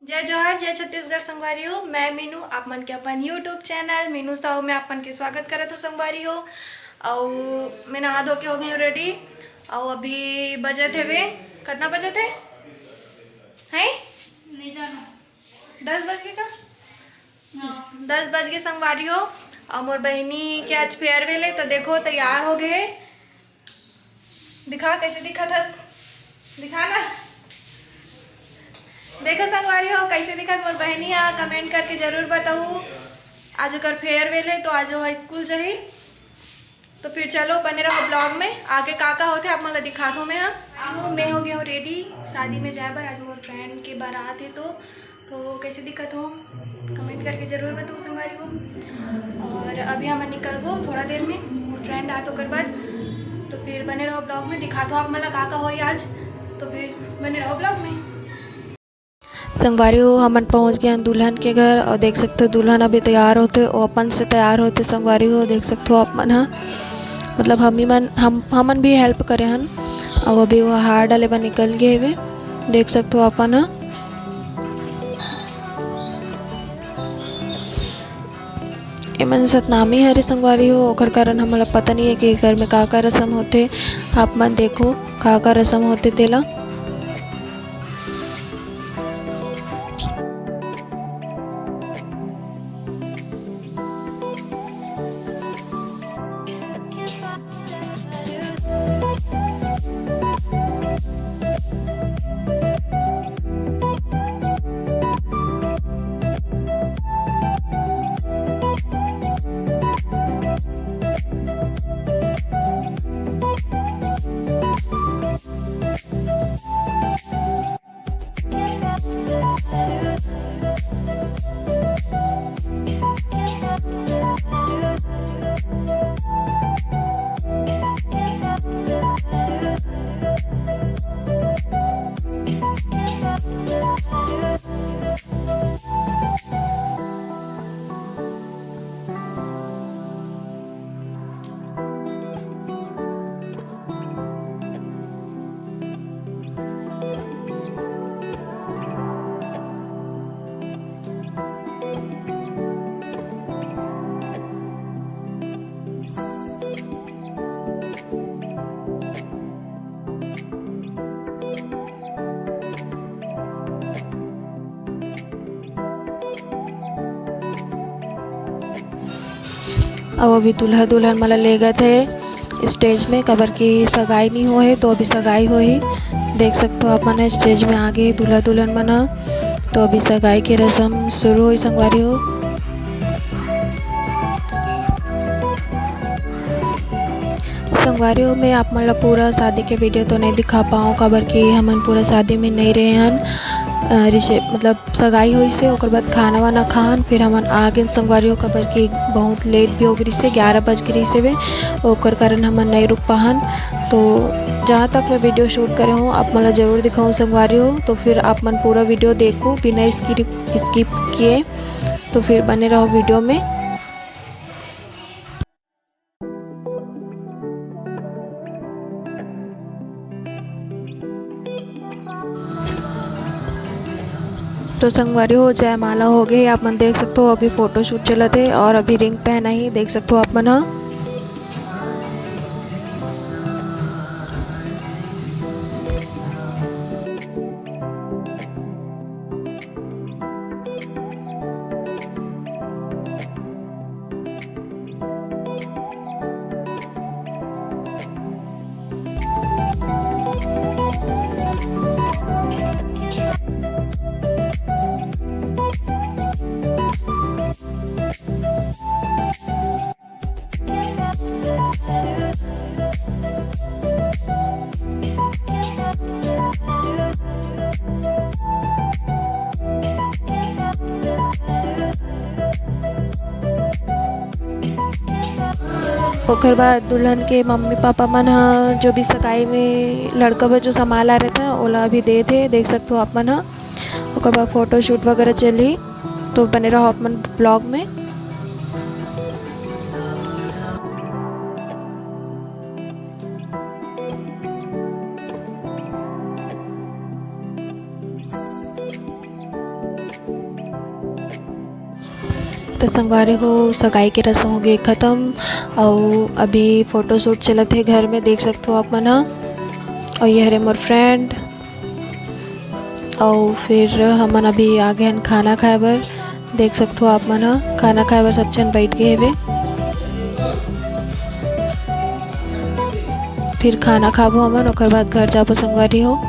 जय जवाहर जय छत्तीसगढ़ संगवारी हो। मैं मीनू आप मन के अपन यूट्यूब चैनल मीनू साहू में अपन के स्वागत करत हो संगवारी हो। और मैं नहा धो के हो गई रेडी। और अभी बजत है कितना बजत है नहीं जाना 10 बज के का हाँ। 10 बज के संगवारी हो। और मोर बहनी के आज फेयरवेल है तो देखो तैयार हो गए। दिखा कैसे दिखा था, दिखा ना, देखो संगवारी हो कैसे दिखा मोर बहनी है। कमेंट करके जरूर बताऊ। आज ओकर फेयरवेल है तो आज वो स्कूल जाही। तो फिर चलो बने रहो ब्लॉग में, आगे का होते आप मतलब दिखा दो। मैं हो गया हूँ रेडी शादी में जाए बर। आज मोर फ्रेंड के बारात है तो कैसे दिक्कत हो कमेंट करके जरूर बताओ संगवारी हो। और अभी हम निकलबो थोड़ा देर में, मोर फ्रेंड आ तो कर बाद। तो फिर बने रहो ब्लॉग में, दिखा दो आप मतलब का हो आज। तो फिर बने रहो ब्लॉग में। संगवारी हो हमन पहुंच गए दुल्हन के घर और देख सकते हो दुल्हन अभी तैयार होते और अपन से तैयार होते। संगवारी हो देख सकते हो आप मन हा मतलब हमन भी हेल्प करे हन। और अभी वो हार डाले बा निकल गए हुए देख सकते हो अपन हा। एमन सतनामी हरे संगवारी हो ओकर कारण हमला पता नहीं है कि घर में का रस्म होते। आप मन देखो का रस्म होते तेला। और अभी दूल्हा दुल्हन मला ले गए थे स्टेज में कबर की सगाई नहीं हो है तो अभी सगाई हो ही देख सकते हो आप मन स्टेज में आगे दूल्हा दुल्हन बना। तो अभी सगाई की रस्म शुरू हुई संगवारी हो। संगवारी हो मैं आप मतलब पूरा शादी के वीडियो तो नहीं दिखा पाऊँ कबर की हमन पूरा शादी में नहीं रहे हन। मतलब सगाई हुई से ओकर बाद खाना वाना खान फिर हमन आगे संगवारी हो कबर की बहुत लेट भी हो गई से 11 बज गई से वे ओकर कारण हमन नहीं रुक पाहन। तो जहाँ तक मैं वीडियो शूट करे हूँ आप मतलब ज़रूर दिखाऊँ संगवारी हो। तो फिर आप मन पूरा वीडियो देखो बिना स्किप किए। तो फिर बने रहो वीडियो में। तो संगवारी हो जयमाला हो गई आप मन देख सकते हो। अभी फोटो शूट चला थे और अभी रिंग पहना ही देख सकते हो आप मन हा। ओकर बाद दुल्हन के मम्मी पापा मन हा जो भी सगाई में लड़का बा जो संभाला रहा था ओला अभी दे थे देख सकते हो आप मन हा। ओकर बाद फोटो शूट वगैरह चली। तो बने रहो आप मन ब्लॉग में। तो संगवारी हो सगाई के रस्म हो गई ख़त्म और अभी फ़ोटो शूट चलत है घर में, देख सकते हो आप मन ह। और ये हरे मोर फ्रेंड और फिर हमन अभी आ गए हन खाना खाए बर, देख सकते हो आप मन ह। खाना खाए बर सब जन बैठ गए हेबे, फिर खाना खाबो हमन, ओकर बाद घर जाबो संगवारी हो।